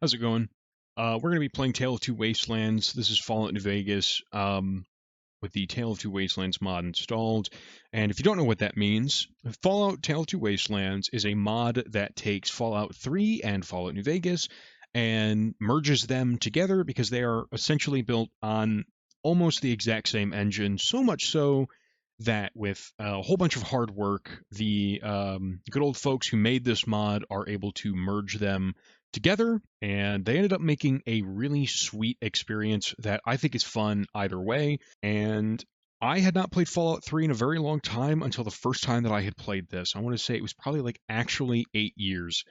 How's it going? We're going to be playing Tale of Two Wastelands. This is Fallout New Vegas with the Tale of Two Wastelands mod installed. And if you don't know what that means, Fallout Tale of Two Wastelands is a mod that takes Fallout 3 and Fallout New Vegas and merges them together because they are essentially built on almost the exact same engine, so much so that with a whole bunch of hard work, the good old folks who made this mod are able to merge them together, and they ended up making a really sweet experience that I think is fun either way. And I had not played Fallout 3 in a very long time until the first time that I had played this. I want to say it was probably like actually 8 years.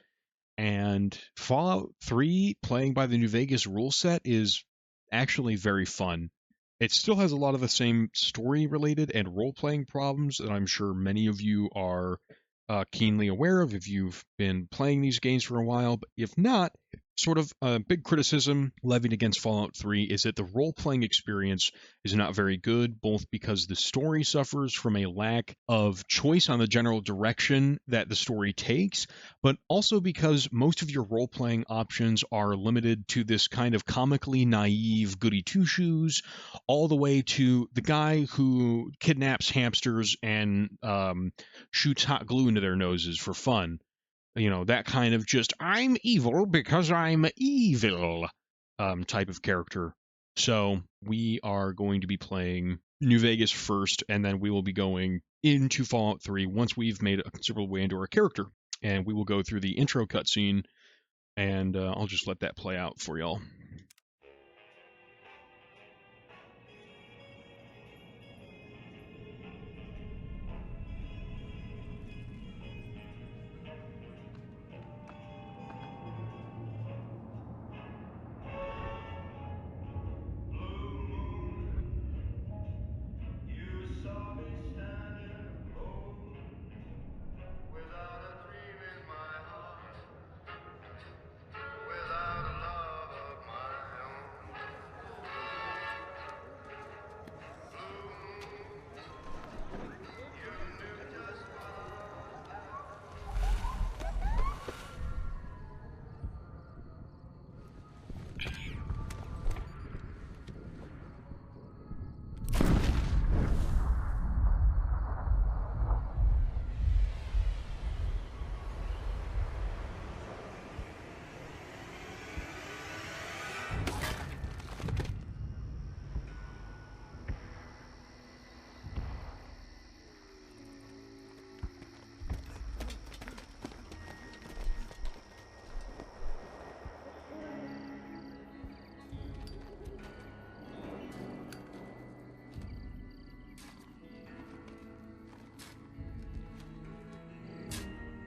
And Fallout 3 playing by the New Vegas rule set is actually very fun. It still has a lot of the same story related and role playing problems that I'm sure many of you are keenly aware of if you've been playing these games for a while. But if not, sort of a big criticism levied against Fallout 3 is that the role playing experience is not very good, both because the story suffers from a lack of choice on the general direction that the story takes, but also because most of your role playing options are limited to this kind of comically naive goody two shoes, all the way to the guy who kidnaps hamsters and shoots hot glue into their noses for fun. You know, that kind of just, I'm evil because I'm evil type of character. So we are going to be playing New Vegas first, and then we will be going into Fallout 3 once we've made a considerable way into our character. And we will go through the intro cutscene, and I'll just let that play out for y'all.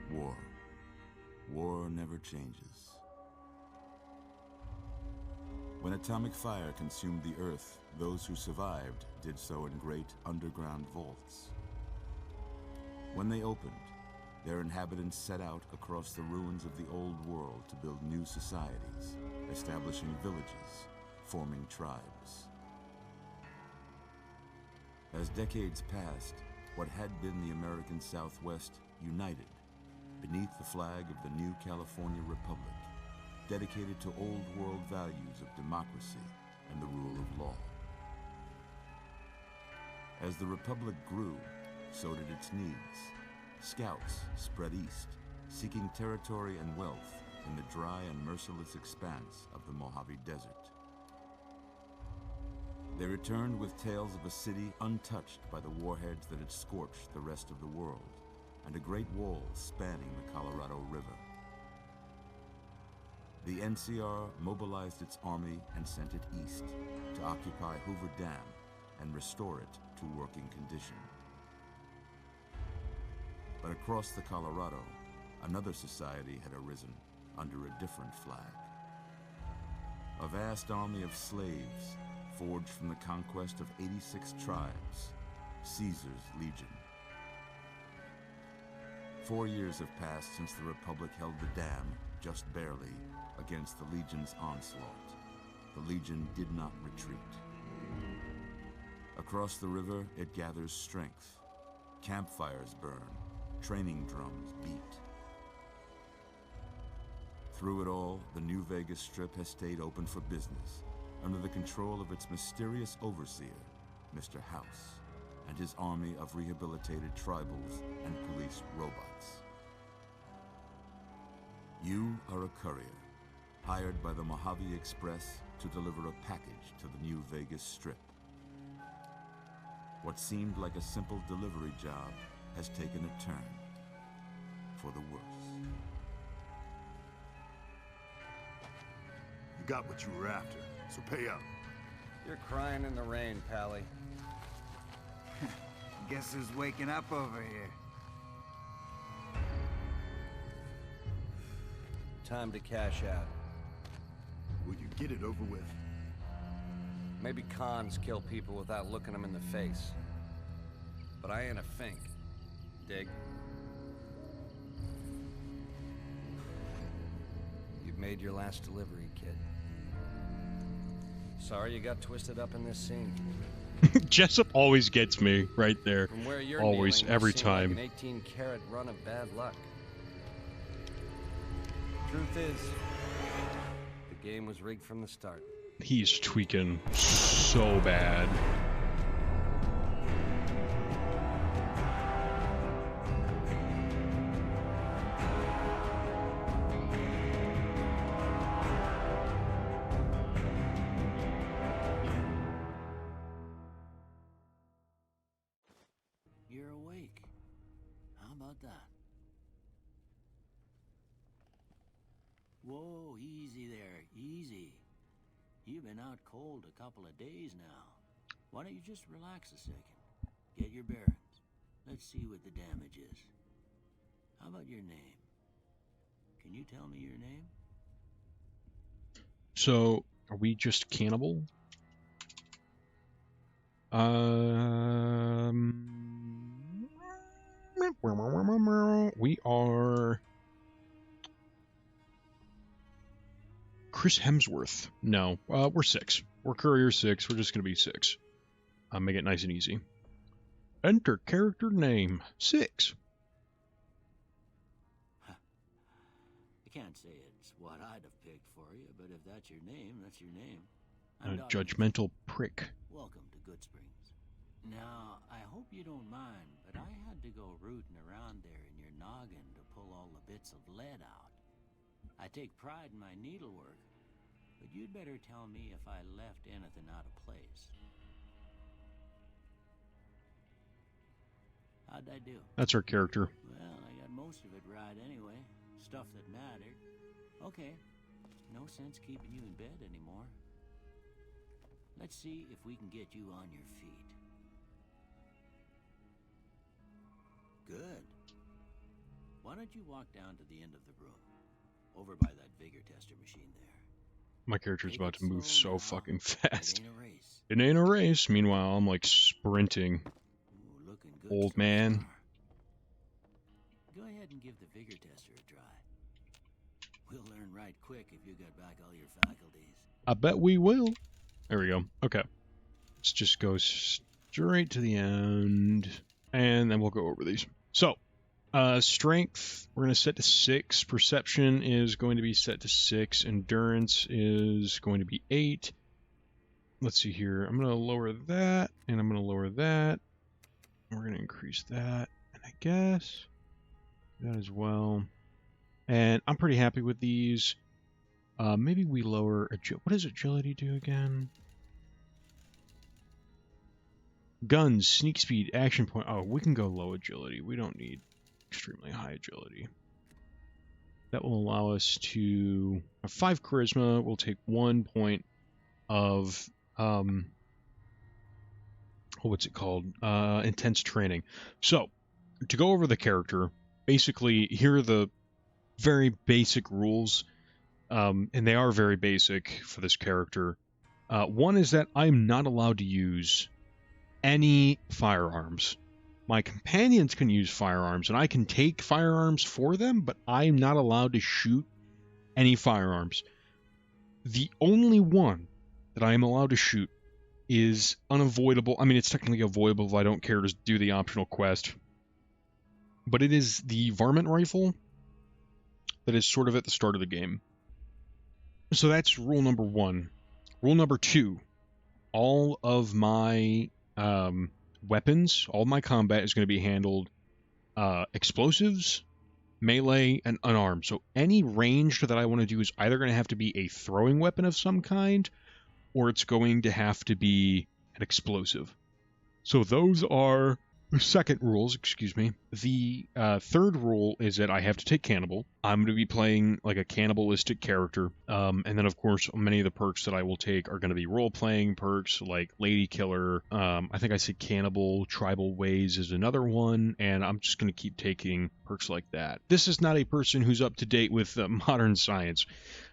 War. War never changes. When atomic fire consumed the Earth, those who survived did so in great underground vaults. When they opened, their inhabitants set out across the ruins of the old world to build new societies, establishing villages, forming tribes. As decades passed, what had been the American Southwest united beneath the flag of the new California Republic, dedicated to old world values of democracy and the rule of law. As the Republic grew, so did its needs. Scouts spread east, seeking territory and wealth in the dry and merciless expanse of the Mojave Desert. They returned with tales of a city untouched by the warheads that had scorched the rest of the world, and a great wall spanning the Colorado River. The NCR mobilized its army and sent it east to occupy Hoover Dam and restore it to working condition. But across the Colorado, another society had arisen under a different flag. A vast army of slaves forged from the conquest of 86 tribes, Caesar's Legion. 4 years have passed since the Republic held the dam, just barely, against the Legion's onslaught. The Legion did not retreat. Across the river, it gathers strength. Campfires burn, training drums beat. Through it all, the New Vegas Strip has stayed open for business, under the control of its mysterious overseer, Mr. House, and his army of rehabilitated tribals and police robots. You are a courier, hired by the Mojave Express to deliver a package to the New Vegas Strip. What seemed like a simple delivery job has taken a turn for the worse. You got what you were after, so pay up. You're crying in the rain, Pally. Guess who's waking up over here? Time to cash out. Will you get it over with? Maybe cons kill people without looking them in the face. But I ain't a fink. Dig? You've made your last delivery, kid. Sorry you got twisted up in this scene. Jessup always gets me right there. From where you're Always, kneeling, every this seemed time. Like an 18-carat run of bad luck. Truth is, the game was rigged from the start. He's tweaking so bad. You're awake. How about that? Whoa, easy there, easy. You've been out cold a couple of days now. Why don't you just relax a second? Get your bearings. Let's see what the damage is. How about your name? Can you tell me your name? So, are we just cannibal? We are Chris Hemsworth. No, we're 6. We're Courier 6. We're just gonna be 6. Make it nice and easy. Enter character name 6. I can't say it's what I'd have picked for you, but if that's your name, that's your name. I'm Doc. Judgmental prick. Welcome to Good Springs. Now, I hope you don't mind, but I had to go rooting around there in your noggin to pull all the bits of lead out. I take pride in my needlework, but you'd better tell me if I left anything out of place. How'd I do? That's our character. Well, I got most of it right anyway. Stuff that mattered. Okay, no sense keeping you in bed anymore. Let's see if we can get you on your feet. Good. Why don't you walk down to the end of the room? Over by that vigor tester machine there. My character's Take about it to move slow so now. fucking fast. It ain't a race. It ain't a race. Meanwhile, I'm like sprinting. Ooh, looking good Old so man. far. Go ahead and give the vigor tester a try. We'll learn right quick if you got back all your faculties. I bet we will. There we go. Okay. Let's just go straight to the end. And then we'll go over these. So, strength, we're going to set to 6. Perception is going to be set to 6. Endurance is going to be 8. Let's see here. I'm going to lower that, and I'm going to lower that. We're going to increase that, and I guess that as well. And I'm pretty happy with these. Maybe we lower agility. What does agility do again? Guns, sneak speed, action point. Oh, we can go low agility. We don't need extremely high agility. That will allow us to have 5 charisma. We'll take 1 point of what's it called? Intense training. So, to go over the character, basically here are the very basic rules, and they are very basic for this character. One is that I'm not allowed to use any firearms. My companions can use firearms, and I can take firearms for them, but I'm not allowed to shoot any firearms. The only one that I am allowed to shoot is unavoidable. I mean, it's technically avoidable if I don't care to do the optional quest. But it is the varmint rifle that is sort of at the start of the game. So that's rule number 1. Rule number 2, all of my weapons, all my combat is going to be handled explosives, melee, and unarmed. So any ranged that I want to do is either going to have to be a throwing weapon of some kind, or it's going to have to be an explosive. So those are the second rules, excuse me. The third rule is that I have to take cannibal. I'm going to be playing like a cannibalistic character. And then, of course, many of the perks that I will take are going to be role-playing perks like Lady Killer. I think I said Cannibal, Tribal Ways is another one, and I'm just going to keep taking perks like that. This is not a person who's up to date with modern science.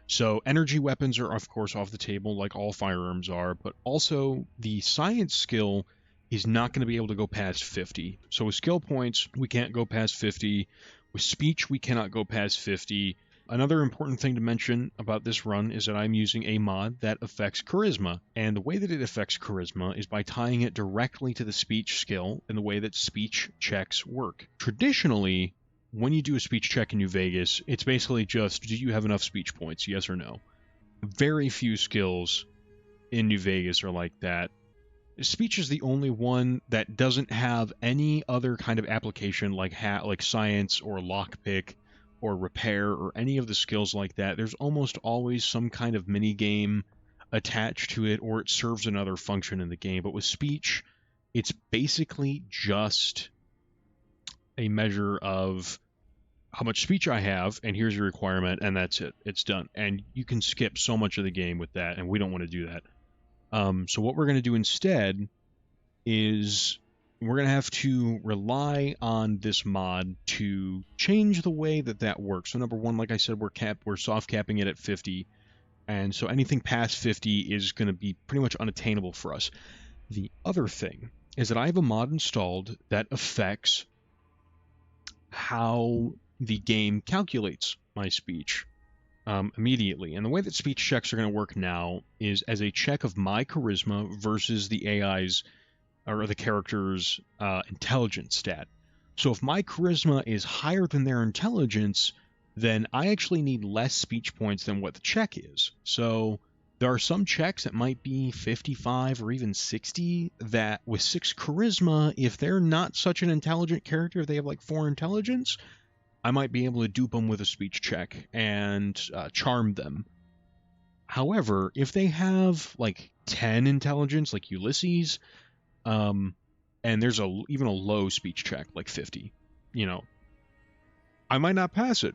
So energy weapons are, of course, off the table like all firearms are, but also the science skill is not going to be able to go past 50. So with skill points, we can't go past 50. With speech, we cannot go past 50. Another important thing to mention about this run is that I'm using a mod that affects charisma. And the way that it affects charisma is by tying it directly to the speech skill and the way that speech checks work. Traditionally, when you do a speech check in New Vegas, it's basically just, do you have enough speech points, yes or no? Very few skills in New Vegas are like that. Speech is the only one that doesn't have any other kind of application like science or lockpick or repair or any of the skills like that. There's almost always some kind of mini game attached to it, or it serves another function in the game. But with speech, it's basically just a measure of how much speech I have, and here's your requirement, and that's it. It's done. And you can skip so much of the game with that, and we don't want to do that. So what we're going to do instead is we're going to have to rely on this mod to change the way that that works. So number one, like I said, we're soft capping it at 50, and so anything past 50 is going to be pretty much unattainable for us. The other thing is that I have a mod installed that affects how the game calculates my speech immediately. And the way that speech checks are going to work now is as a check of my charisma versus the AI's or the character's intelligence stat. So if my charisma is higher than their intelligence, then I actually need less speech points than what the check is. So there are some checks that might be 55 or even 60 that with 6 charisma, if they're not such an intelligent character, if they have like 4 intelligence, I might be able to dupe them with a speech check and charm them. However, if they have like 10 intelligence, like Ulysses, and there's even a low speech check, like 50, I might not pass it.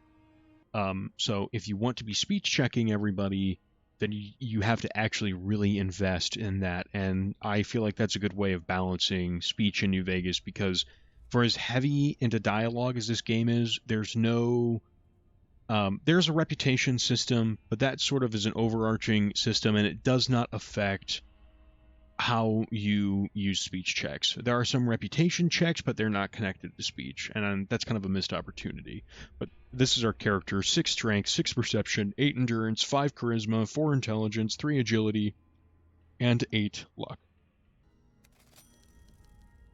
So if you want to be speech checking everybody, then you have to actually really invest in that. And I feel like that's a good way of balancing speech in New Vegas, because for as heavy into dialogue as this game is, there's a reputation system, but that sort of is an overarching system, and it does not affect how you use speech checks. There are some reputation checks, but they're not connected to speech, and that's kind of a missed opportunity. But this is our character: 6 strength, 6 perception, 8 endurance, 5 charisma, 4 intelligence, 3 agility, and 8 luck.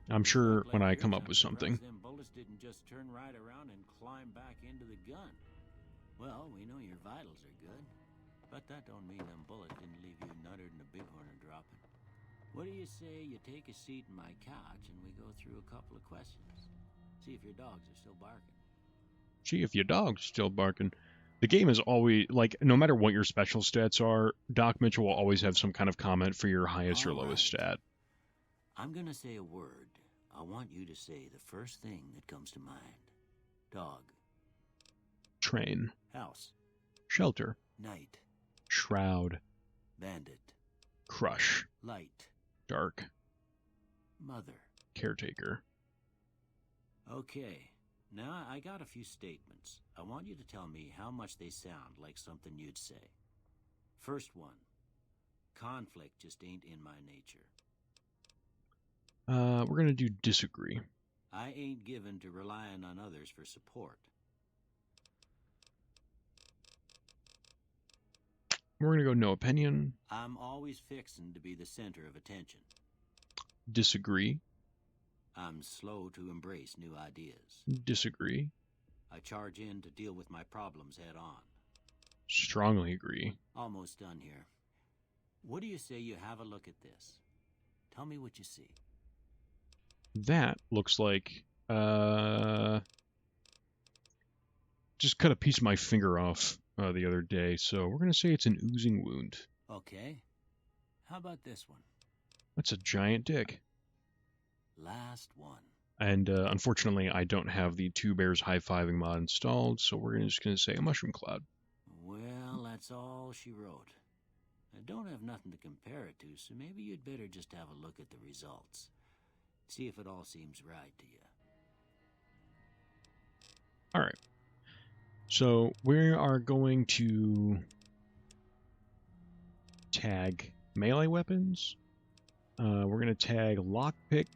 I'm sure when I come up with something. Them bullets didn't just turn right around and climb back into the gun. Well, we know your vitals are good, but that don't mean them bullets didn't leave you nuttered and a bighorn dropping. What do you say you take a seat in my couch and we go through a couple of questions? See if your dogs are still barking. See if your dog's still barking. The game is always, like, no matter what your special stats are, Doc Mitchell will always have some kind of comment for your highest or lowest stat. I'm gonna say a word. I want you to say the first thing that comes to mind. Dog. Train. House. Shelter. Night. Shroud. Bandit. Crush. Light. Dark. Mother. Caretaker. Okay. Now I got a few statements. I want you to tell me how much they sound like something you'd say. First one. Conflict just ain't in my nature. We're gonna do disagree. I ain't given to relying on others for support. We're gonna go no opinion. I'm always fixin' to be the center of attention. Disagree. I'm slow to embrace new ideas. Disagree. I charge in to deal with my problems head on. Strongly agree. Almost done here. What do you say you have a look at this? Tell me what you see. That looks like, just cut a piece of my finger off the other day, so we're going to say it's an oozing wound. Okay. How about this one? That's a giant dick. Last one. And unfortunately, I don't have the Two Bears high-fiving mod installed, so we're just going to say a mushroom cloud. Well, that's all she wrote. I don't have nothing to compare it to, so maybe you'd better just have a look at the results. See if it all seems right to you. Alright. So we are going to tag melee weapons. We're going to tag lockpick,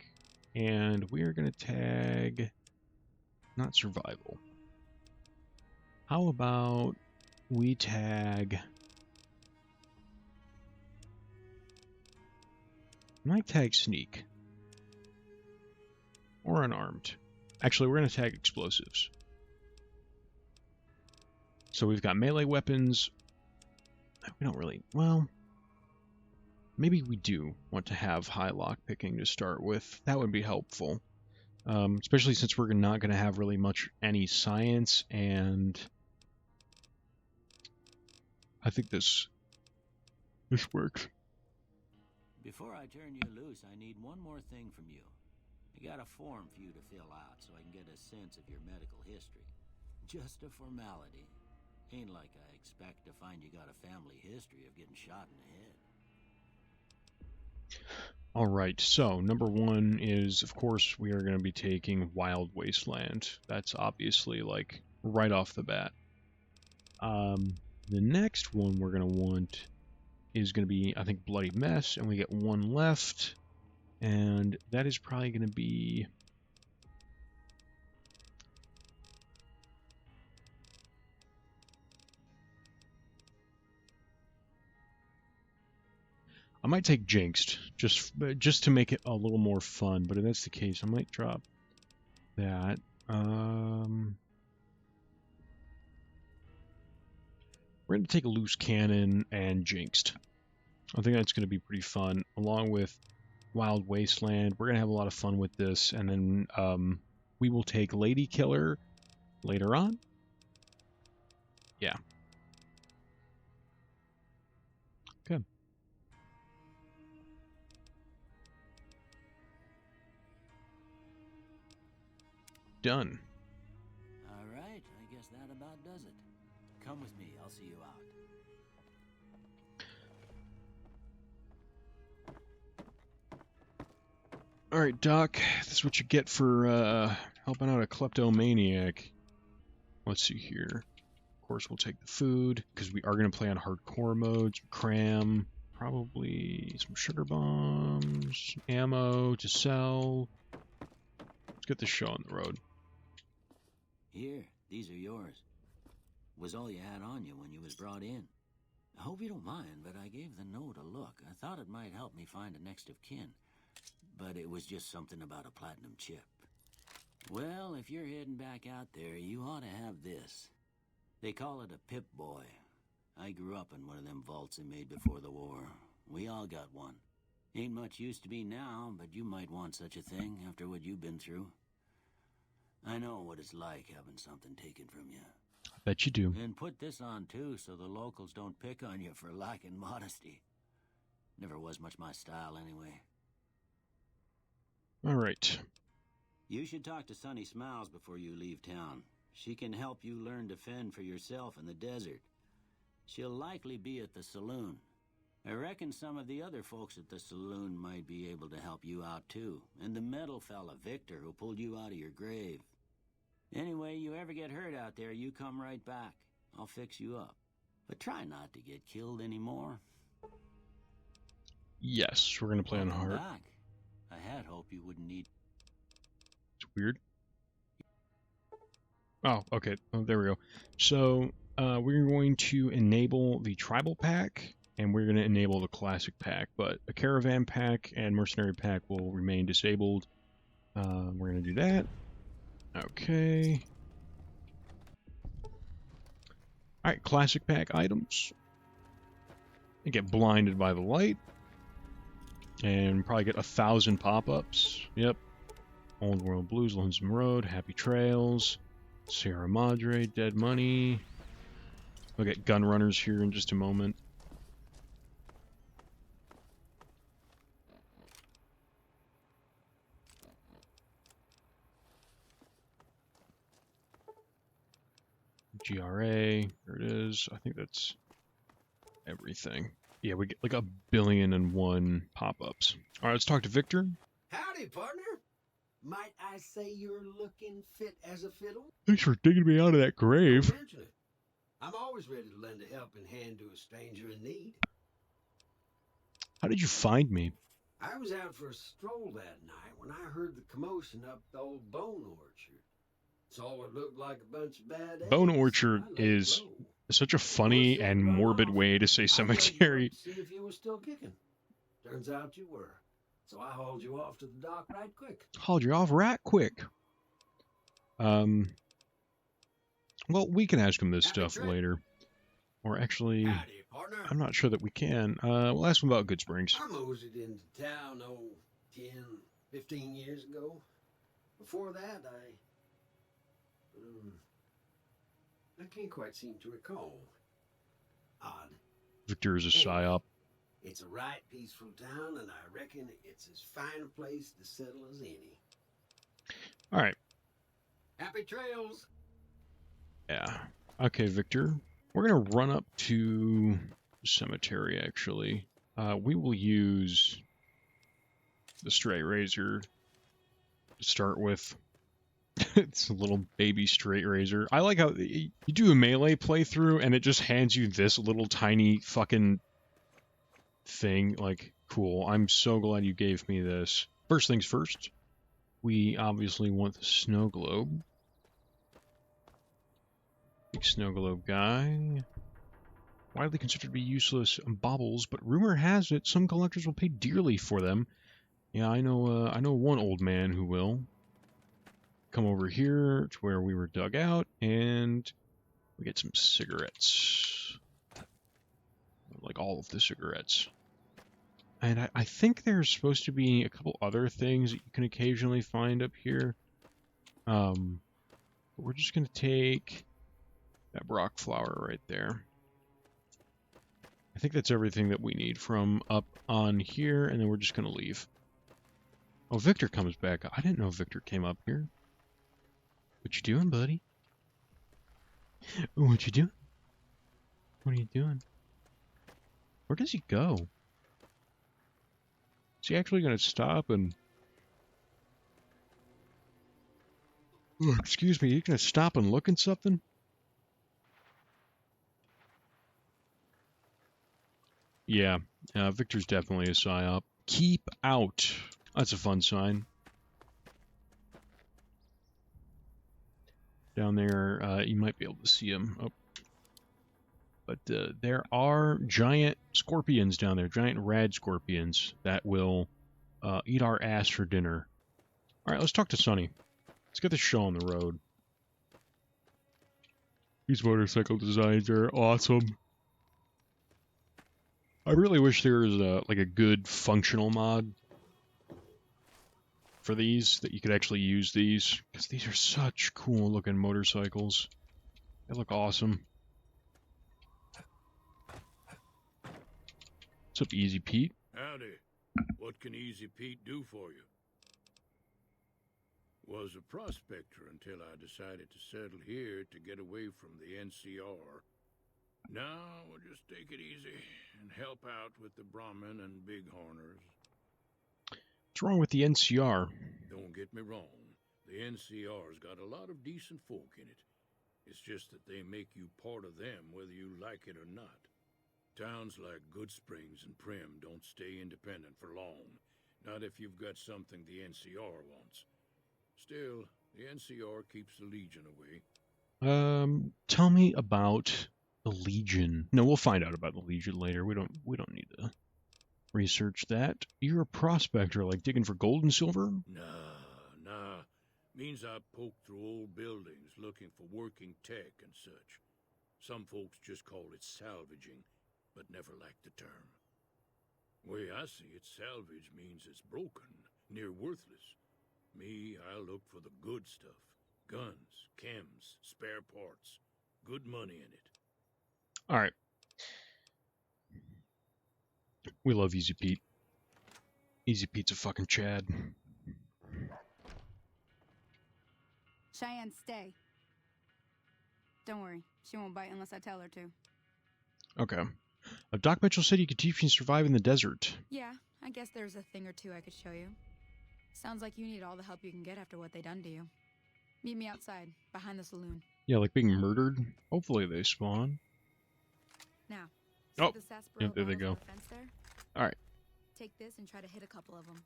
and we're going to tag not survival. How about we tag... I might tag sneak. Or unarmed. Actually, we're going to tag explosives. So we've got melee weapons. We don't really... Well, maybe we do want to have high lockpicking to start with. That would be helpful. Especially since we're not going to have really much any science, and I think this works. Before I turn you loose, I need one more thing from you. I got a form for you to fill out so I can get a sense of your medical history. Just a formality. Ain't like I expect to find you got a family history of getting shot in the head. Alright, so number one is, of course, we are going to be taking Wild Wasteland. That's obviously, like, right off the bat. The next one we're going to want is going to be, I think, Bloody Mess, and we get one left, and that is probably going to be... I might take Jinxed, just to make it a little more fun, but if that's the case, I might drop that. We're going to take a Loose Cannon and Jinxed. I think that's going to be pretty fun, along with Wild Wasteland. We're going to have a lot of fun with this, and then we will take Lady Killer later on. Yeah. Good. Done. All right, I guess that about does it. Come with me, I'll see you out. Alright, Doc, this is what you get for helping out a kleptomaniac. Let's see here. Of course, we'll take the food, because we are going to play on hardcore mode. Some cram, probably some sugar bombs, ammo to sell. Let's get this show on the road. Here, these are yours. Was all you had on you when you was brought in. I hope you don't mind, but I gave the note a look. I thought it might help me find a next of kin. But it was just something about a platinum chip. Well, if you're heading back out there, you ought to have this. They call it a Pip-Boy. I grew up in one of them vaults they made before the war. We all got one. Ain't much use to me now, but you might want such a thing after what you've been through. I know what it's like having something taken from you. I bet you do. And put this on, too, so the locals don't pick on you for lacking modesty. Never was much my style, anyway. Alright. You should talk to Sunny Smiles before you leave town. She can help you learn to fend for yourself in the desert. She'll likely be at the saloon. I reckon some of the other folks at the saloon might be able to help you out, too. And the metal fella, Victor, who pulled you out of your grave. Anyway, you ever get hurt out there, you come right back. I'll fix you up. But try not to get killed anymore. Yes, we're going to play on Welcome hard. back. I had hoped you wouldn't need... It's weird. Oh, okay. Oh, there we go. So, we're going to enable the tribal pack, and we're going to enable the classic pack, but a caravan pack and mercenary pack will remain disabled. We're going to do that. Okay. Alright, classic pack items. You get blinded by the light. And probably get 1,000 pop-ups. Yep. Old World Blues, Lonesome Road, Happy Trails, Sierra Madre, Dead Money. We'll get gun runners here in just a moment. GRA, there it is. I think that's everything. Yeah, we get like 1,000,000,001 pop-ups. Alright, let's talk to Victor. Howdy, partner. Might I say you're looking fit as a fiddle? Thanks for digging me out of that grave. Don't mention it. I'm always ready to lend a helping hand to a stranger in need. How did you find me? I was out for a stroll that night when I heard the commotion up the old Bone Orchard. Saw what looked like a bunch of bad eggs. Bone Orchard is such a funny and morbid way to say cemetery. See if you were still kicking. Turns out you were. So I hauled you off to the dock right quick. Hauled you off right quick. Well, we can ask him this stuff later. Or actually, Howdy, partner. I'm not sure that we can. We'll ask him about Good Springs. I moseyed into town, 10, 15 years ago. Before that, I can't quite seem to recall. Odd. Victor is a psyop. It's a right peaceful town, and I reckon it's as fine a place to settle as any. All right. Happy trails. Yeah. Okay, Victor. We're going to run up to the cemetery, actually. We will use the straight razor to start with. It's a little baby straight razor. I like how you do a melee playthrough, and it just hands you this little tiny fucking thing. Like, cool. I'm so glad you gave me this. First things first, we obviously want the snow globe. Big snow globe guy. Widely considered to be useless baubles, but rumor has it some collectors will pay dearly for them. Yeah, I know one old man who will. Come over here to where we were dug out, and we get some cigarettes. Like all of the cigarettes. And I think there's supposed to be a couple other things that you can occasionally find up here. But we're just going to take that Brock flower right there. I think that's everything that we need from up on here, and then we're just going to leave. Oh, Victor comes back. I didn't know Victor came up here. What you doing, buddy? What you doing? What are you doing? Where does he go? Is he actually going to stop and... Oh, excuse me, you going to stop and look at something? Yeah, Victor's definitely a psyop. Keep out. That's a fun sign. Down there, you might be able to see him. Oh. But there are giant scorpions down there, giant rad scorpions that will eat our ass for dinner. All right, let's talk to Sonny. Let's get this show on the road. These motorcycle designs are awesome. I really wish there was like a good functional mod for these, that you could actually use these, because these are such cool looking motorcycles. They look awesome. What's up, Easy Pete? Howdy. What can Easy Pete do for you? Was a prospector until I decided to settle here to get away from the NCR. Now we'll just take it easy and help out with the Brahmin and Bighorners. What's wrong with the NCR? Don't get me wrong. The NCR's got a lot of decent folk in it. It's just that they make you part of them whether you like it or not. Towns like Good Springs and Prim don't stay independent for long. Not if you've got something the NCR wants. Still, the NCR keeps the Legion away. Tell me about the Legion. No, we'll find out about the Legion later. We don't need to research that. You're a prospector, like digging for gold and silver? Nah. Means I poke through old buildings looking for working tech and such. Some folks just call it salvaging, but never liked the term. Way I see it, salvage means it's broken, near worthless. Me, I look for the good stuff. Guns, chems, spare parts. Good money in it. Alright. We love Easy Pete. Easy Pete's a fucking Chad. Cheyenne, stay. Don't worry, she won't bite unless I tell her to. Okay. Doc Mitchell said you could teach me to survive in the desert. Yeah, I guess there's a thing or two I could show you. Sounds like you need all the help you can get after what they done to you. Meet me outside, behind the saloon. Yeah, like being murdered. Hopefully they spawn. Now, oh, the sarsaparilla yeah, there they bottles on go. the fence there? Alright. Take this and try to hit a couple of them.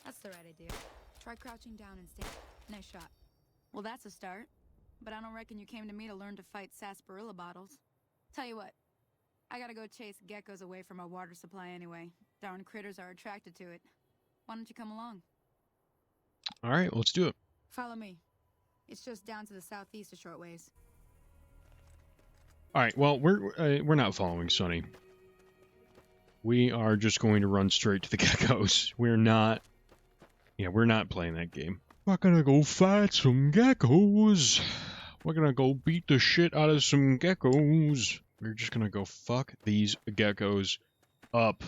That's the right idea. Try crouching down and stand. Nice shot. Well, that's a start. But I don't reckon you came to me to learn to fight sarsaparilla bottles. Tell you what, I gotta go chase geckos away from our water supply anyway. Darn critters are attracted to it. Why don't you come along? Alright, let's do it. Follow me. It's just down to the southeast a short ways. Alright, well, we're not following Sonny. We are just going to run straight to the geckos. We're not playing that game. We're gonna go fight some geckos. We're gonna go beat the shit out of some geckos. We're just gonna go fuck these geckos up.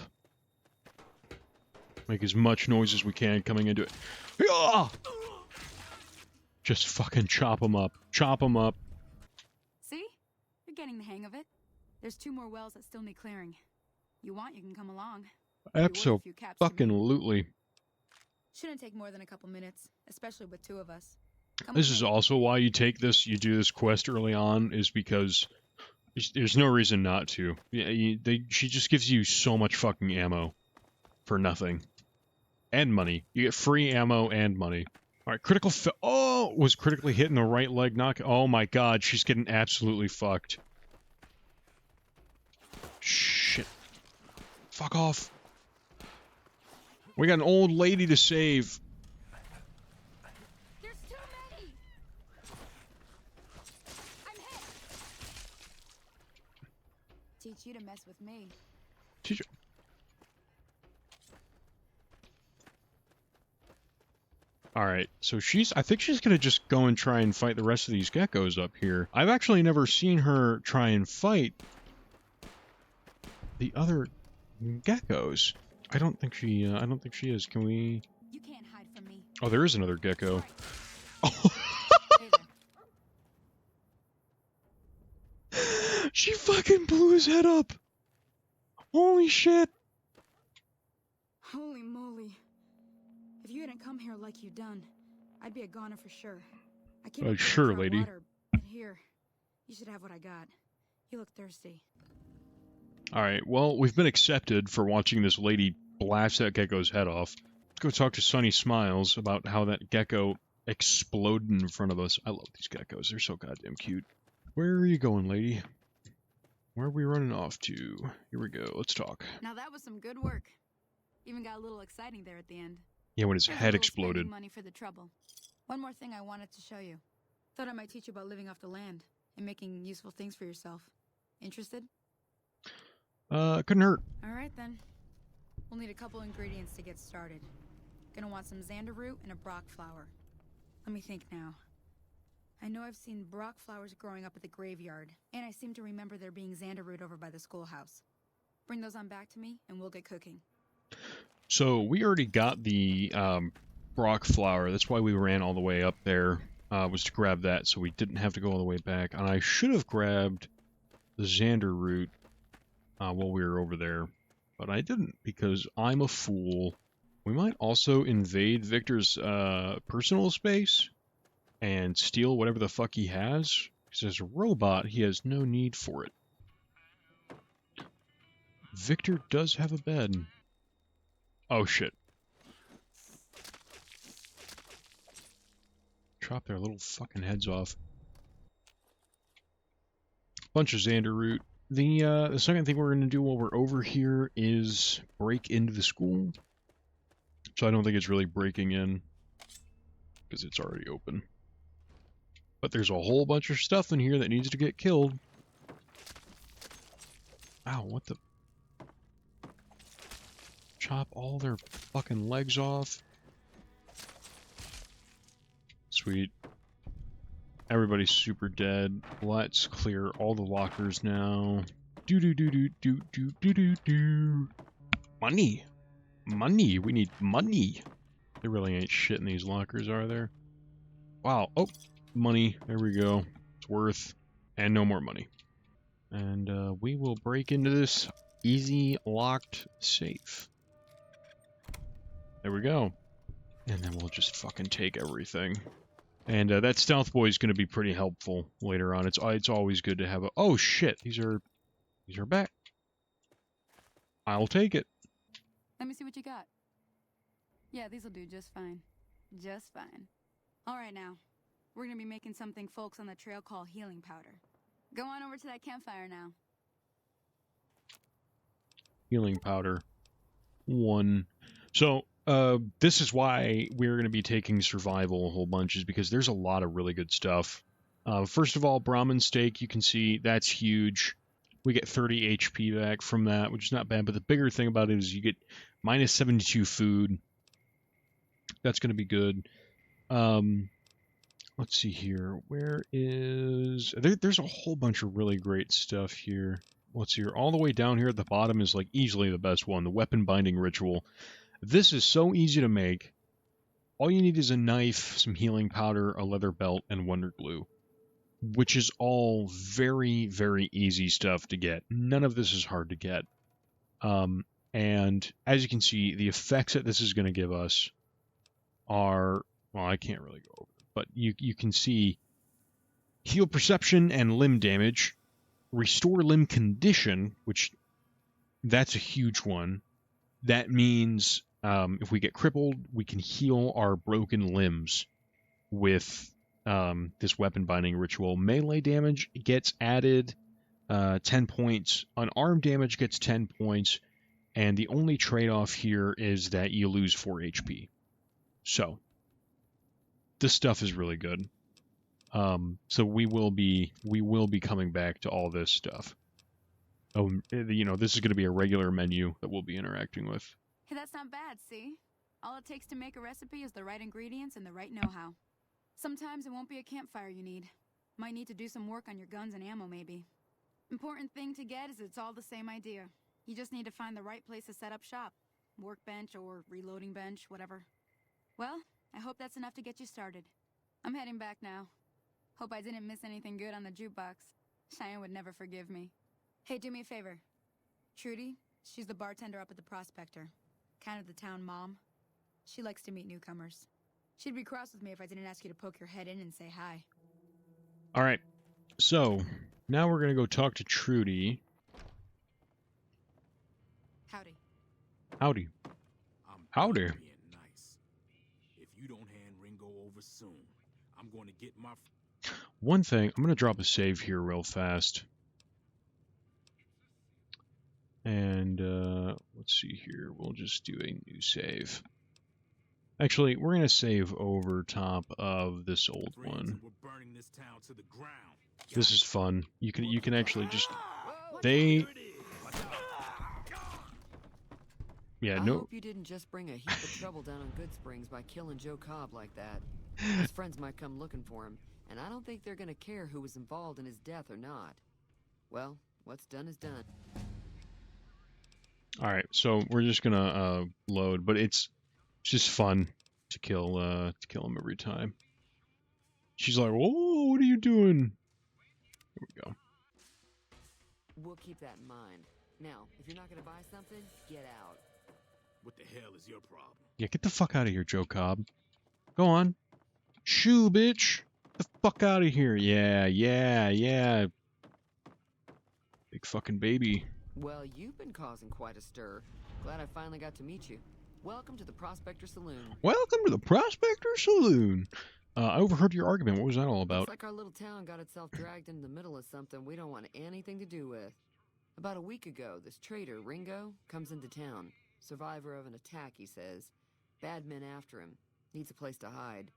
Make as much noise as we can coming into it. Yeah! Just fucking chop them up. Chop them up. See? You're getting the hang of it. There's 2 more wells that still need clearing. You want, you can come along. Abso-fucking-lutely. Shouldn't take more than a couple minutes, especially with 2 of us. This is also why you do this quest early on, is because there's no reason not to. Yeah, she just gives you so much fucking ammo for nothing. And money. You get free ammo and money. Alright, was critically hit in the right leg knock. Oh my god, she's getting absolutely fucked. Shit. Fuck off. We got an old lady to save. There's too many. I'm hit. Teach you to mess with me. Teacher. Alright, so I think she's gonna just go and try and fight the rest of these geckos up here. I've actually never seen her try and fight the other geckos. I don't think she is. Can we... You can't hide from me. Oh, there is another gecko. Right. She fucking blew his head up! Holy shit! Holy moly. If you hadn't come here like you done, I'd be a goner for sure. I came up sure, for lady. Water, but here, you should have what I got. You look thirsty. Alright, well, we've been accepted for watching this lady blast that gecko's head off. Let's go talk to Sunny Smiles about how that gecko exploded in front of us. I love these geckos. They're so goddamn cute. Where are you going, lady? Where are we running off to? Here we go. Let's talk. Now that was some good work. Even got a little exciting there at the end. Yeah, when his Here's a head little exploded. spending money for the trouble. One more thing I wanted to show you. Thought I might teach you about living off the land and making useful things for yourself. Interested? Couldn't hurt. Alright then. We'll need a couple ingredients to get started. Gonna want some xander root and a brock flower. Let me think now. I know I've seen brock flowers growing up at the graveyard, and I seem to remember there being xander root over by the schoolhouse. Bring those on back to me, and we'll get cooking. So, we already got the, brock flower. That's why we ran all the way up there, was to grab that, so we didn't have to go all the way back. And I should have grabbed the xander root, while we were over there. But I didn't, because I'm a fool. We might also invade Victor's, personal space and steal whatever the fuck he has. Because as a robot, he has no need for it. Victor does have a bed. Oh shit. Chop their little fucking heads off. Bunch of xander root. The second thing we're going to do while we're over here is break into the school. So I don't think it's really breaking in, because it's already open. But there's a whole bunch of stuff in here that needs to get killed. Ow, what the? Chop all their fucking legs off. Sweet. Everybody's super dead. Let's clear all the lockers now. Do do do do do do do do do. Money! Money! We need money! There really ain't shit in these lockers, are there? Wow. Oh! Money. There we go. It's worth. And no more money. And we will break into this easy locked safe. There we go. And then we'll just fucking take everything. And that stealth boy is going to be pretty helpful later on. It's always good to have a... Oh shit! These are back. I'll take it. Let me see what you got. Yeah, these'll do just fine. Just fine. Alright now. We're gonna be making something folks on the trail call healing powder. Go on over to that campfire now. Healing powder. 1. So, this is why we're going to be taking survival a whole bunch, is because there's a lot of really good stuff. First of all, Brahmin steak, you can see that's huge. We get 30 HP back from that, which is not bad, but the bigger thing about it is you get minus 72 food. That's going to be good. Let's see here. Where is... There's a whole bunch of really great stuff here. Let's see here. All the way down here at the bottom is like easily the best one, the weapon binding ritual. This is so easy to make. All you need is a knife, some healing powder, a leather belt, and wonder glue. Which is all very, very easy stuff to get. None of this is hard to get. And as you can see, the effects that this is going to give us are... Well, I can't really go over it, but you can see heal perception and limb damage, restore limb condition, which that's a huge one. That means if we get crippled, we can heal our broken limbs with this weapon binding ritual. Melee damage gets added 10 points. Unarmed damage gets 10 points. And the only trade-off here is that you lose 4 HP. So, this stuff is really good. So we will be coming back to all this stuff. Oh, you know, this is going to be a regular menu that we'll be interacting with. Hey, that's not bad, see? All it takes to make a recipe is the right ingredients and the right know-how. Sometimes it won't be a campfire you need. Might need to do some work on your guns and ammo, maybe. Important thing to get is it's all the same idea. You just need to find the right place to set up shop. Workbench or reloading bench, whatever. Well, I hope that's enough to get you started. I'm heading back now. Hope I didn't miss anything good on the jukebox. Cheyenne would never forgive me. Hey, do me a favor. Trudy, she's the bartender up at the Prospector. Kind of the town mom. She likes to meet newcomers. She'd be cross with me if I didn't ask you to poke your head in and say hi. Alright, so now we're going to go talk to Trudy. Howdy. Howdy. Howdy. Being nice. If you don't hand Ringo over soon, I'm going to get my... One thing, I'm going to drop a save here real fast. And, let's see here. We'll just do a new save. Actually, we're going to save over top of this old one. This is fun. You can actually just... Yeah, no... I hope you didn't just bring a heap of trouble down on Good Springs by killing Joe Cobb like that. His friends might come looking for him, and I don't think they're gonna care who was involved in his death or not. Well, what's done is done. Alright, so we're just gonna load, but it's just fun to kill him every time. She's like, "Whoa, what are you doing?" There we go. We'll keep that in mind. Now, if you're not gonna buy something, get out. What the hell is your problem? Yeah, get the fuck out of here, Joe Cobb. Go on. Shoo, bitch. Get the fuck out of here. Yeah. Big fucking baby. Well, you've been causing quite a stir. Glad I finally got to meet you. Welcome to the Prospector Saloon. Welcome to the Prospector Saloon. I overheard your argument. What was that all about? Looks like our little town got itself dragged into the middle of something we don't want anything to do with. About a week ago, this traitor, Ringo, comes into town. Survivor of an attack, he says. Bad men after him. Needs a place to hide.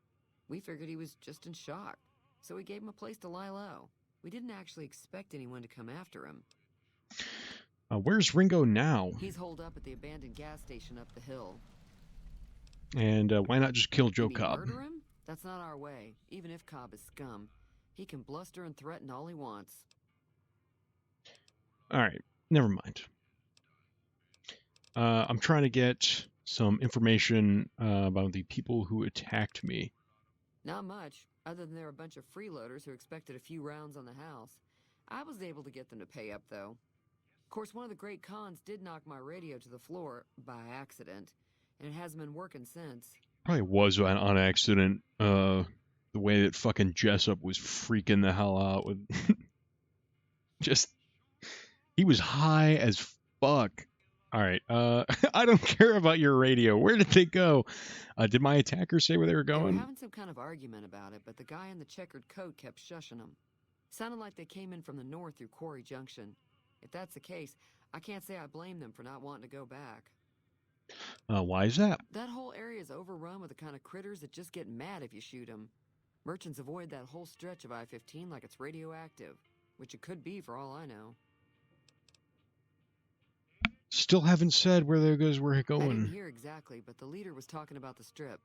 We figured he was just in shock, so we gave him a place to lie low. We didn't actually expect anyone to come after him. Where's Ringo now? He's holed up at the abandoned gas station up the hill. And why not just kill Joe You mean Cobb? murder him? That's not our way. Even if Cobb is scum, he can bluster and threaten all he wants. Alright, never mind. I'm trying to get some information about the people who attacked me. Not much, other than they're a bunch of freeloaders who expected a few rounds on the house. I was able to get them to pay up, though. Of course, one of the great cons did knock my radio to the floor by accident, and it hasn't been working since. Probably was on accident. The way that fucking Jessup was freaking the hell out with... Just... He was high as fuck. Alright, I don't care about your radio. Where did they go? Did my attacker say where they were They going? were having some kind of argument about it, but the guy in the checkered coat kept shushing them. Sounded like they came in from the north through Quarry Junction. If that's the case, I can't say I blame them for not wanting to go back. Why is that? That whole area is overrun with the kind of critters that just get mad if you shoot them. Merchants avoid that whole stretch of I-15 like it's radioactive, which it could be for all I know. Still haven't said where we're I didn't going. hear exactly, but the leader was talking about the strip.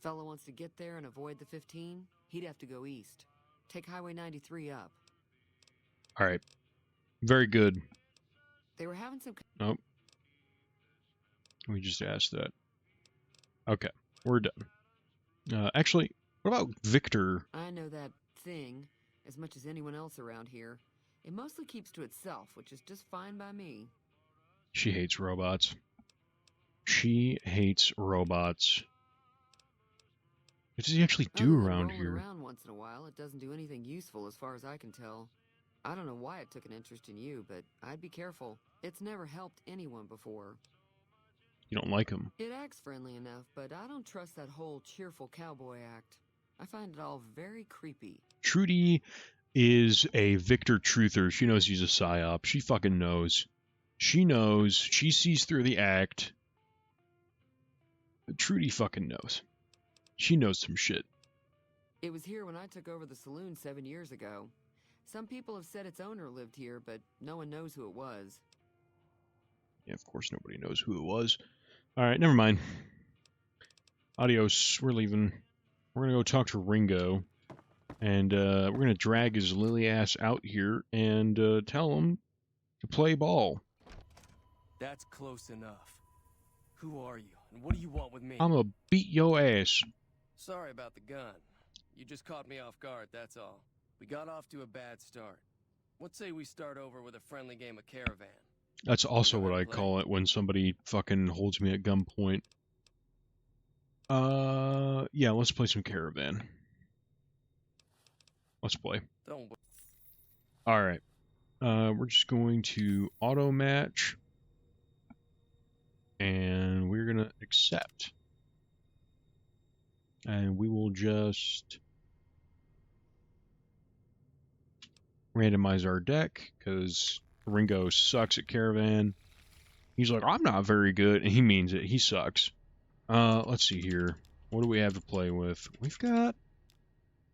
Fellow wants to get there and avoid the 15, he'd have to go east. Take Highway 93 up. Alright. Very good. They were having some... Nope. We just asked that. Okay, we're done. Actually, what about Victor? I know that thing as much as anyone else around here. It mostly keeps to itself, which is just fine by me. She hates robots. She hates robots. What does he actually do Other than around rolling here? around once in a while, it doesn't do anything useful as far as I can tell. I don't know why it took an interest in you, but I'd be careful. It's never helped anyone before. You don't like him. It acts friendly enough, but I don't trust that whole cheerful cowboy act. I find it all very creepy. Trudy is a Victor truther. She knows he's a psyop. She fucking knows. She knows. She sees through the act. But Trudy fucking knows. She knows some shit. It was here when I took over the saloon 7 years ago. Some people have said its owner lived here, but no one knows who it was. Yeah, of course nobody knows who it was. Alright, never mind. Adios. We're leaving. We're gonna go talk to Ringo. And we're gonna drag his lily ass out here and tell him to play ball. That's close enough. Who are you, and what do you want with me? I'ma beat your ass. Sorry about the gun. You just caught me off guard, that's all. We got off to a bad start. Let's say we start over with a friendly game of Caravan. That's also what I call it when somebody fucking holds me at gunpoint. Yeah, let's play some Caravan. Let's play. Don't. Alright. We're just going to auto match. And we're gonna accept. And we will just randomize our deck, because Ringo sucks at Caravan. He's like, I'm not very good, and he means it. He sucks. Let's see here. What do we have to play with? We've got...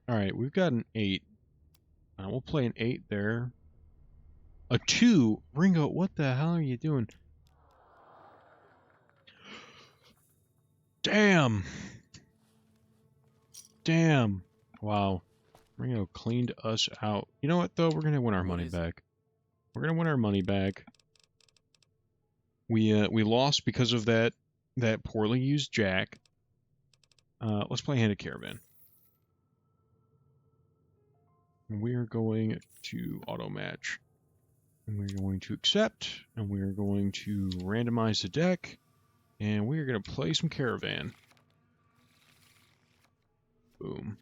Alright, we've got an 8. We'll play an 8 there. A 2? Ringo, what the hell are you doing? Damn! Damn. Wow. Ringo cleaned us out. You know what, though? We're gonna win our money back. We're gonna win our money back. We lost because of that poorly used jack. Let's play Hand of Caravan. And we are going to auto match. And we're going to accept. And we're going to randomize the deck. And we're going to play some Caravan. Boom.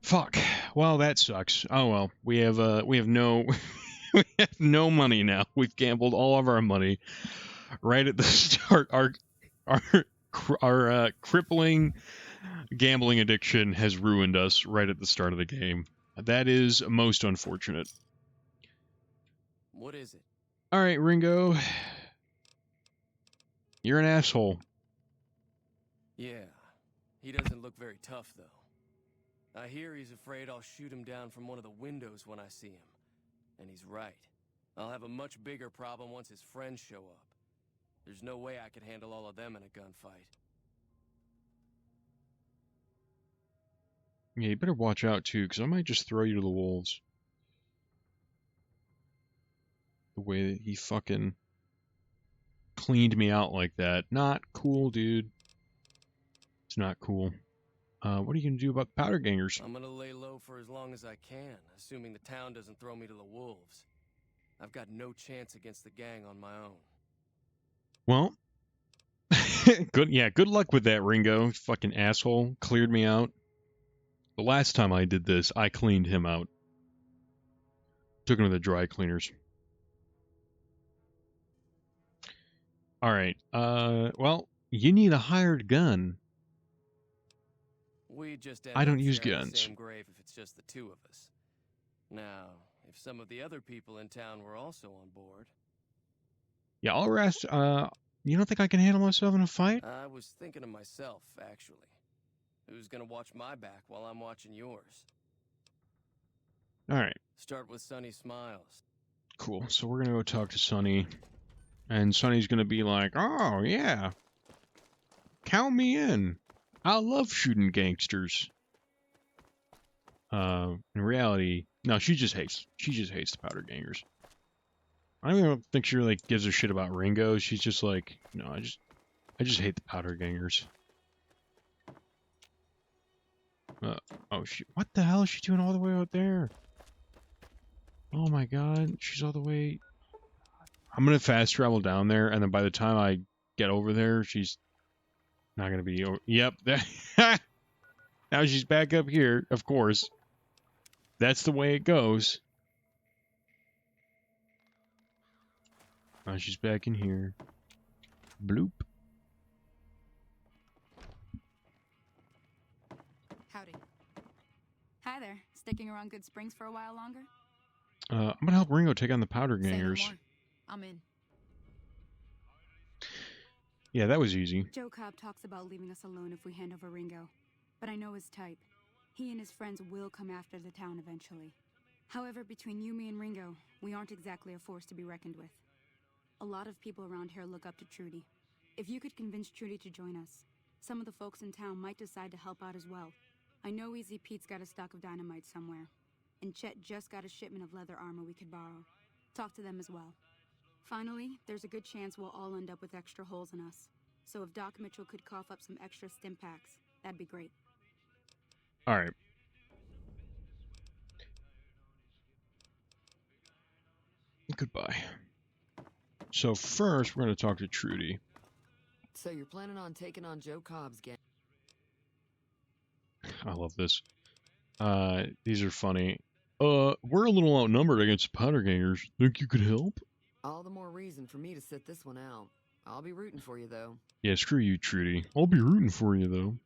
Fuck. Well, that sucks. Oh well. We have no we have no money now. We've gambled all of our money right at the start. Our crippling gambling addiction has ruined us right at the start of the game. That is most unfortunate. What is it? All right, Ringo. You're an asshole. Yeah. He doesn't look very tough, though. I hear he's afraid I'll shoot him down from one of the windows when I see him. And he's right. I'll have a much bigger problem once his friends show up. There's no way I could handle all of them in a gunfight. Yeah, you better watch out too, because I might just throw you to the wolves. The way that he fucking cleaned me out like that. Not cool, dude. It's not cool. What are you going to do about the powder gangers? I'm going to lay low for as long as I can, assuming the town doesn't throw me to the wolves. I've got no chance against the gang on my own. Well, good luck with that, Ringo. Fucking asshole. Cleared me out. The last time I did this, I cleaned him out. Took him to the dry cleaners. Alright, well, you need a hired gun. We just I don't end up use sharing the guns. same grave if it's just the two of us. Now, if some of the other people in town were also on board. Yeah, I'll rest. You don't think I can handle myself in a fight? I was thinking of myself, actually. Who's gonna watch my back while I'm watching yours? Alright, Start with Sunny Smiles. cool. So we're gonna go talk to Sonny. And Sonny's gonna be like, oh, yeah. Count me in. I love shooting gangsters. In reality, no, she just hates the powder gangers. I don't even think she really gives a shit about Ringo. She's just like, no, I just hate the powder gangers. Oh shit! What the hell is she doing all the way out there? Oh my god, she's all the way. I'm gonna fast travel down there, and then by the time I get over there, she's not gonna be. Yep, now she's back up here. Of course, that's the way it goes. Now she's back in here. Bloop. Howdy. Hi there. Sticking around Good Springs for a while longer? I'm gonna help Ringo take on the powder Say no gangers. more. I'm in. Yeah, that was easy. Joe Cobb talks about leaving us alone if we hand over Ringo, but I know his type. He and his friends will come after the town eventually. However, between you, me, and Ringo, we aren't exactly a force to be reckoned with. A lot of people around here look up to Trudy. If you could convince Trudy to join us, some of the folks in town might decide to help out as well. I know Easy Pete's got a stock of dynamite somewhere, and Chet just got a shipment of leather armor we could borrow. Talk to them as well. Finally, there's a good chance we'll all end up with extra holes in us. So if Doc Mitchell could cough up some extra stim packs, that'd be great. Alright. Goodbye. So first, we're going to talk to Trudy. So you're planning on taking on Joe Cobb's gang? I love this. These are funny. We're a little outnumbered against the powder gangers. Think you could help? All the more reason for me to sit this one out. I'll be rooting for you, though. Yeah, screw you, Trudy. I'll be rooting for you, though.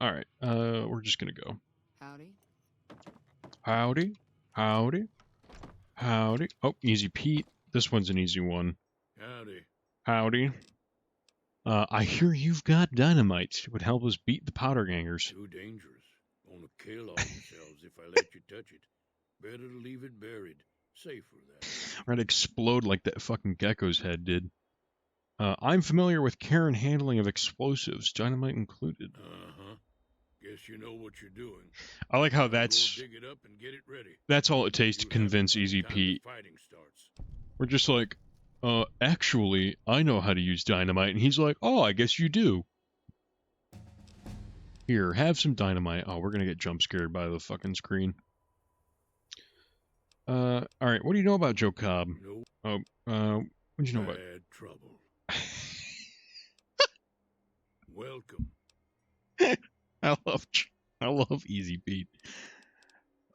Alright, we're just gonna go. Howdy. Howdy. Howdy. Howdy. Oh, Easy Pete. This one's an easy one. Howdy. Howdy. I hear you've got dynamite. It would help us beat the powder gangers. Too dangerous. Gonna kill all themselves if I let you touch it. Better to leave it buried. Safer that. Or it'd explode like that fucking gecko's head did. I'm familiar with care and handling of explosives, dynamite included. Uh-huh. Guess you know what you're doing. I like how Go that's dig it up and get it ready. that's all it takes to You have convince it by the Easy time the Pete. fighting starts. We're just like, actually, I know how to use dynamite. And he's like, oh, I guess you do. Here, have some dynamite. Oh, we're gonna get jump scared by the fucking screen. Alright, what do you know about Joe Cobb? No. What'd you know about? Bad trouble. Welcome. I love Easy Pete.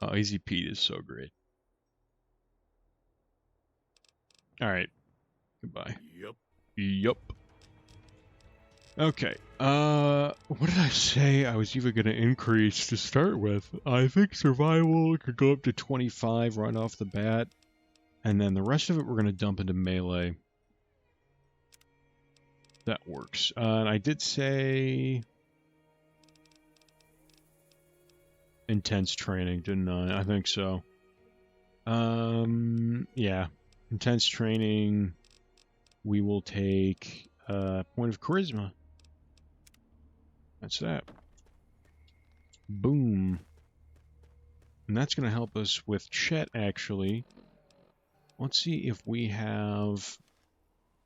Oh, Easy Pete is so great. Alright. Goodbye. Yup. Yup. Okay. What did I say I was even gonna increase to start with? I think survival could go up to 25 right off the bat. And then the rest of it we're gonna dump into melee. That works. And I did say intense training, didn't I? I think so. Yeah. Intense training. We will take point of charisma. That's that. Boom. And that's going to help us with Chet, actually. Let's see if we have...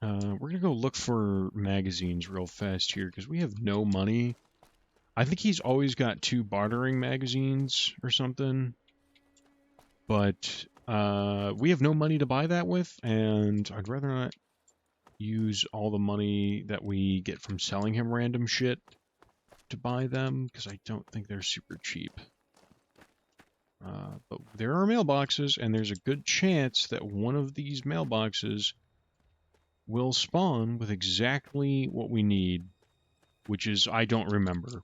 we're going to go look for magazines real fast here, because we have no money. I think he's always got 2 bartering magazines or something. But we have no money to buy that with, and I'd rather not use all the money that we get from selling him random shit to buy them, because I don't think they're super cheap. But there are mailboxes, and there's a good chance that one of these mailboxes will spawn with exactly what we need, which is, I don't remember.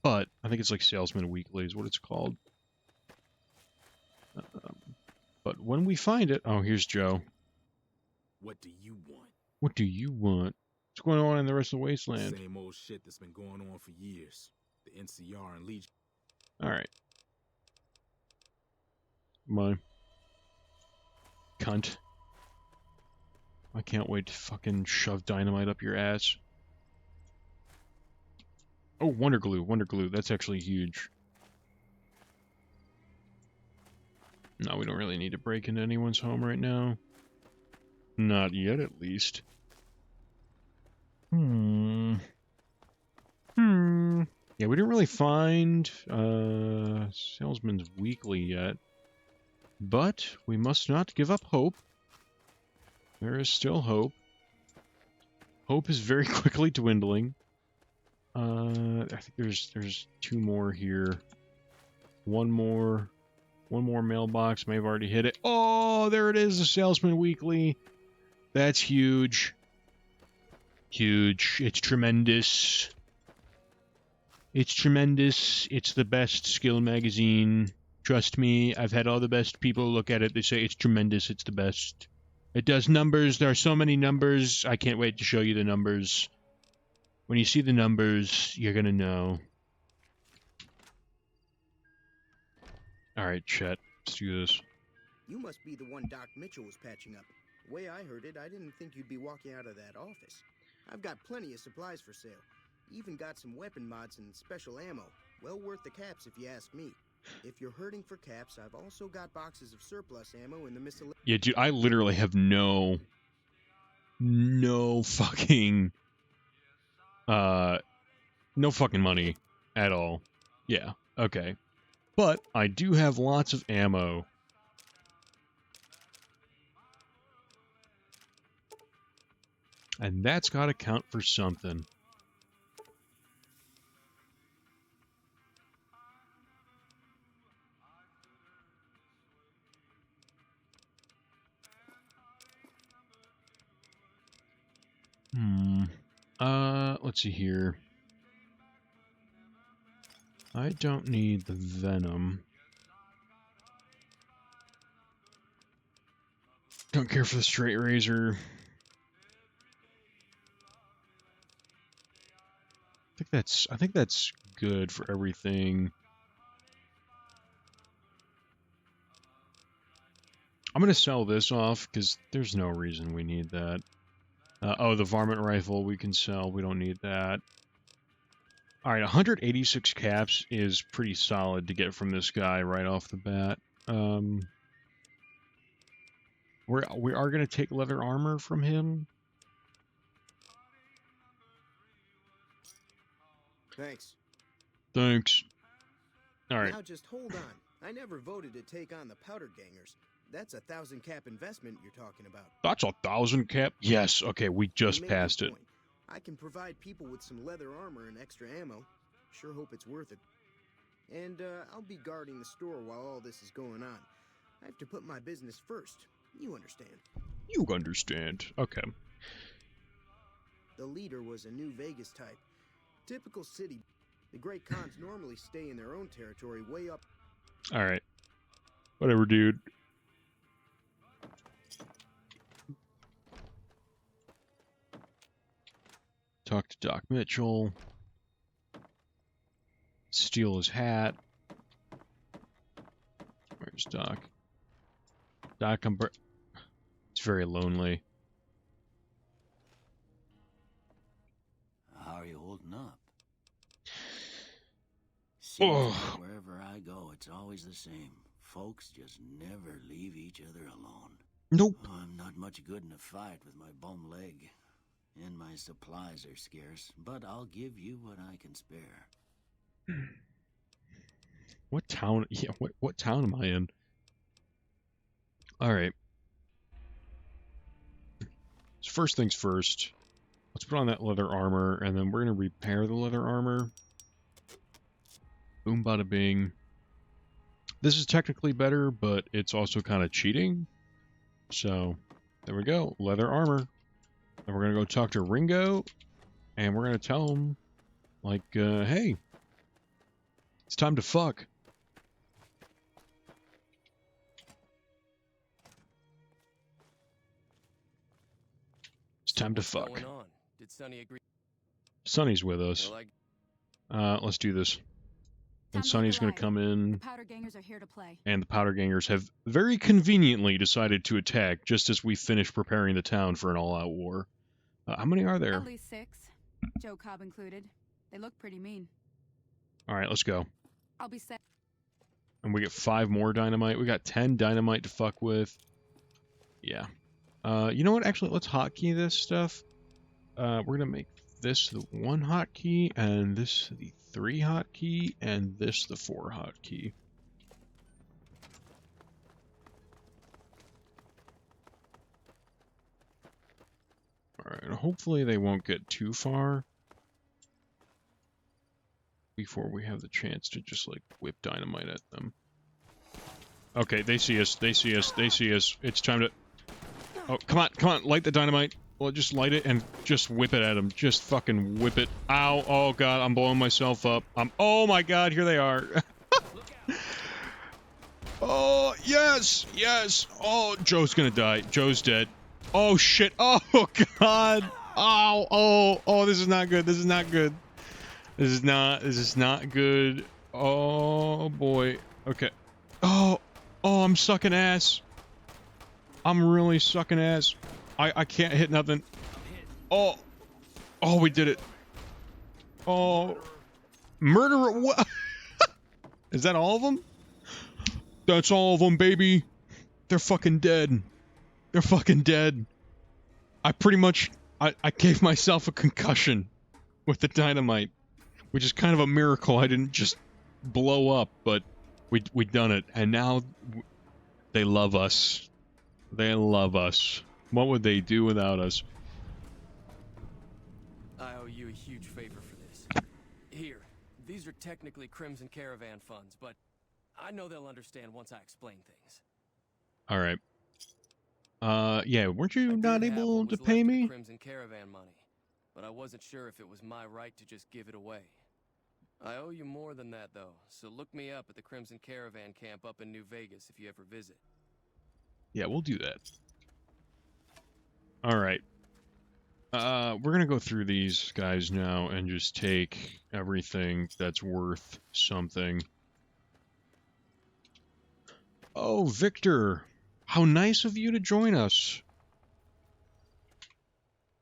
But I think it's like Salesman Weekly is what it's called. But when we find it... Oh, here's Joe. What do you want? What do you want? What's going on in the rest of the wasteland? Same old shit that's been going on for years. The NCR and Legion. Alright. Come on. Cunt. I can't wait to fucking shove dynamite up your ass. Oh, Wonder Glue. Wonder Glue. That's actually huge. No, we don't really need to break into anyone's home right now. Not yet, at least. Yeah, we didn't really find Salesman's Weekly yet. But we must not give up hope. There is still hope. Hope is very quickly dwindling. I think there's 2 more here. One more mailbox. May have already hit it. Oh, there it is, the Salesman Weekly. That's huge. Huge. It's tremendous. It's tremendous. It's the best skill magazine. Trust me, I've had all the best people look at it. They say it's tremendous. It's the best. It does numbers. There are so many numbers. I can't wait to show you the numbers. When you see the numbers, you're gonna know. Alright, Chet. Let's do this. You must be the one Doc Mitchell was patching up. The way I heard it, I didn't think you'd be walking out of that office. I've got plenty of supplies for sale. Even got some weapon mods and special ammo. Well worth the caps if you ask me. If you're hurting for caps, I've also got boxes of surplus ammo in the miscellaneous... Yeah, dude, I literally have no fucking... no fucking money at all. Yeah, okay. But I do have lots of ammo. And that's gotta count for something. Let's see here. I don't need the venom. Don't care for the straight razor. I think that's good for everything. I'm gonna sell this off because there's no reason we need that. Oh, the varmint rifle we can sell. We don't need that. Alright, 186 caps is pretty solid to get from this guy right off the bat. We are going to take leather armor from him. Thanks. Thanks. Alright. Now just hold on. I never voted to take on the powder gangers. That's 1,000 cap investment you're talking about. That's 1,000 cap? Yes, okay, we just passed it. I can provide people with some leather armor and extra ammo. Sure hope it's worth it. And I'll be guarding the store while all this is going on. I have to put my business first. You understand. You understand. Okay. The leader was a New Vegas type. Typical city. The great cons normally stay in their own territory way up. Alright. Whatever, dude. Talk to Doc Mitchell. Steal his hat. Where's Doc? Doc, it's very lonely. How are you holding up? Oh. Seems like wherever I go, it's always the same. Folks just never leave each other alone. Nope. I'm not much good in a fight with my bum leg. And my supplies are scarce, but I'll give you what I can spare. What town? Yeah, what town am I in? Alright. So first things first. Let's put on that leather armor, and then we're going to repair the leather armor. Boom, bada bing. This is technically better, but it's also kind of cheating. So, there we go. Leather armor. And we're going to go talk to Ringo, and we're going to tell him, like, hey, it's time to fuck. It's time to fuck. What's going on? Did Sonny agree? Sonny's with us. Let's do this. And Sonny's going to come in, The powder gangers are here to play. and the powder gangers have very conveniently decided to attack just as we finish preparing the town for an all-out war. How many are there? At least 6, Joe Cobb included. They look pretty mean. All right, let's go. I'll be set. And we get 5 more dynamite. We got 10 dynamite to fuck with. Yeah. You know what? Actually, let's hotkey this stuff. We're going to make this the 1 hotkey, and this the 3 hotkey, and this the 4 hotkey. Alright, hopefully they won't get too far before we have the chance to just, like, whip dynamite at them. Okay, they see us, they see us, they see us. It's time to... Oh, come on, light the dynamite. Well, just light it and just whip it at them. Just fucking whip it. Ow, oh god, I'm blowing myself up. Oh my god, here they are. Oh, yes, yes. Oh, Joe's gonna die. Joe's dead. Oh shit, oh god. Oh, this is not good, this is not good. This is not good. Oh boy. Okay. Oh, I'm sucking ass. I'm really sucking ass. I can't hit nothing. Oh, we did it. Oh, murderer. What? Is that all of them? That's all of them, baby. They're fucking dead. They're fucking dead. I pretty much, I gave myself a concussion with the dynamite, which is kind of a miracle. I didn't just blow up, but we done it, and now they love us. They love us. What would they do without us? I owe you a huge favor for this. Here, these are technically Crimson Caravan funds, but I know they'll understand once I explain things. All right. Yeah, weren't you not able to pay left of the me? Crimson Caravan money, but I wasn't sure if it was my right to just give it away. I owe you more than that, though, so look me up at the Crimson Caravan camp up in New Vegas if you ever visit. Yeah, we'll do that. All right. We're gonna go through these guys now and just take everything that's worth something. Oh, Victor, how nice of you to join us.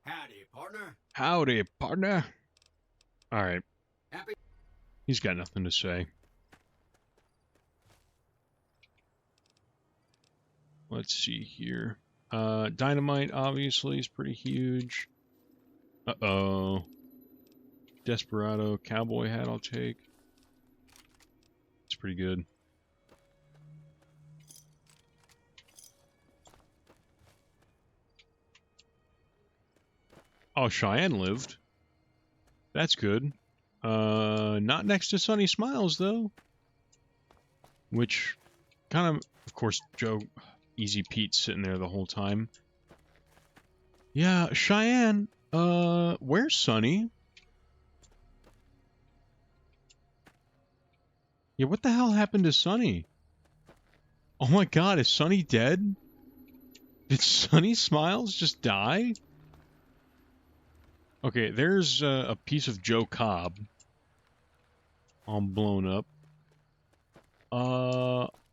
Howdy, partner. Howdy, partner. All right. Happy? He's got nothing to say. Let's see here. Dynamite, obviously, is pretty huge. Uh-oh. Desperado, cowboy hat I'll take. It's pretty good. Oh, Cheyenne lived. That's good. Not next to Sunny Smiles, though. Which, kind of course, Joe... Easy Pete sitting there the whole time. Yeah, Cheyenne, where's Sonny? Yeah, what the hell happened to Sonny? Oh my god, is Sonny dead? Did Sonny Smiles just die? Okay, there's a piece of Joe Cobb. All blown up.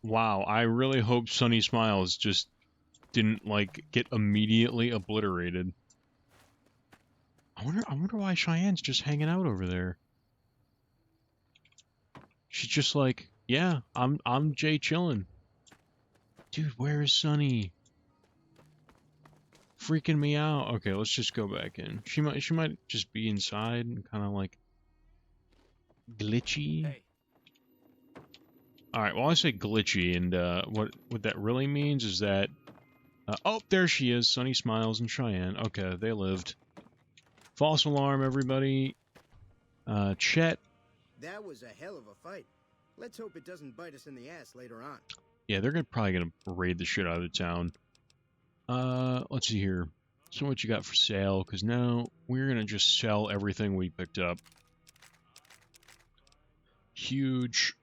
Wow, I really hope Sonny Smiles just didn't, like, get immediately obliterated. I wonder why Cheyenne's just hanging out over there. She's just like, yeah, I'm Jay chillin'. Dude, where is Sunny? Freaking me out. Okay, let's just go back in. She might just be inside and kind of like glitchy. Hey. All right, well I say glitchy, and what that really means is that oh, there she is. Sunny Smiles and Cheyenne. Okay, they lived. False alarm, everybody. Chet. That was a hell of a fight. Let's hope it doesn't bite us in the ass later on. Yeah, they're probably gonna raid the shit out of the town. Let's see here. So what you got for sale? Because now we're gonna just sell everything we picked up. Huge.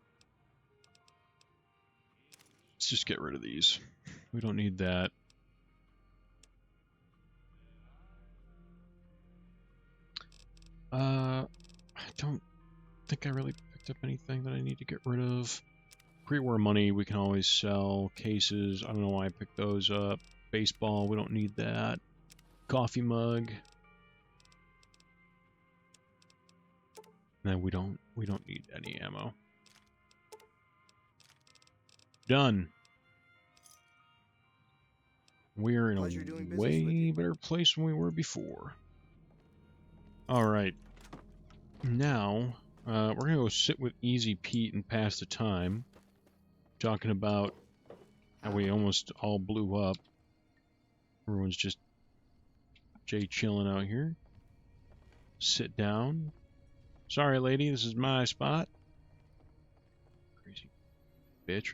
Let's just get rid of these. We don't need that. I don't think I really picked up anything that I need to get rid of. Pre-war money, we can always sell. Cases, I don't know why I picked those up. Baseball, we don't need that. Coffee mug. No, we don't need any ammo. Done. We're in a way better place than we were before. Alright. Now, we're gonna go sit with Easy Pete and pass the time. Talking about how we almost all blew up. Everyone's just Jay chilling out here. Sit down. Sorry, lady, this is my spot. Crazy bitch.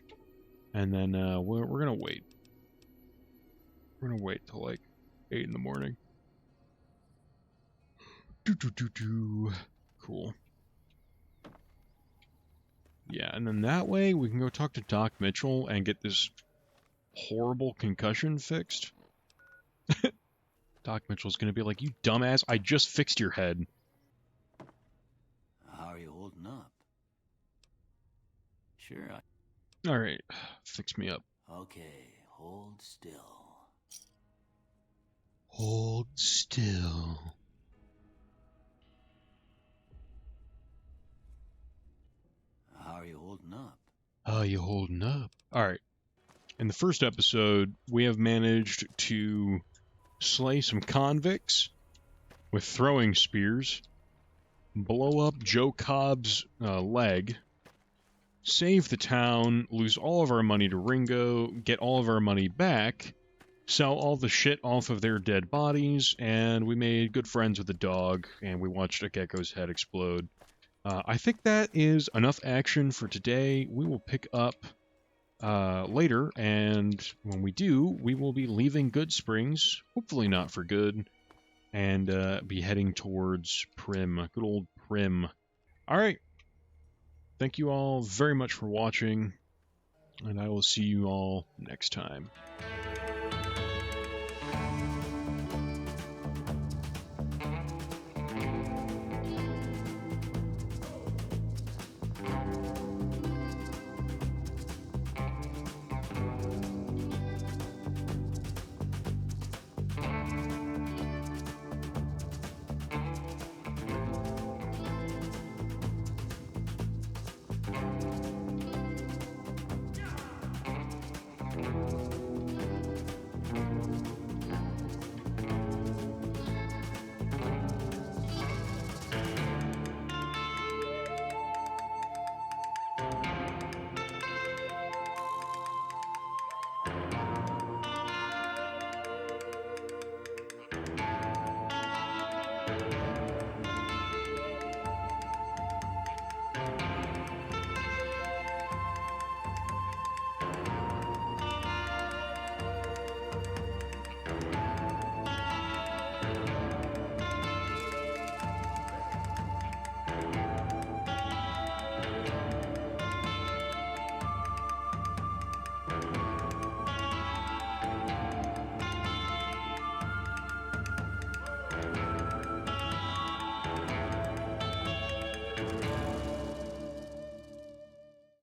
And then we're gonna wait. We're gonna wait till like 8 in the morning. Cool. Yeah, and then that way we can go talk to Doc Mitchell and get this horrible concussion fixed. Doc Mitchell's gonna be like, you dumbass, I just fixed your head. How are you holding up? Sure. Alright, fix me up. Okay, hold still. Hold still. How are you holding up? How are you holding up? Alright. In the first episode, we have managed to slay some convicts with throwing spears, blow up Joe Cobb's leg, save the town, lose all of our money to Ringo, get all of our money back, sell all the shit off of their dead bodies, and we made good friends with the dog, and we watched a gecko's head explode. I think that is enough action for today. We will pick up later, and when we do, we will be leaving Good Springs, hopefully not for good, and be heading towards Prim, good old Prim. Alright, thank you all very much for watching, and I will see you all next time.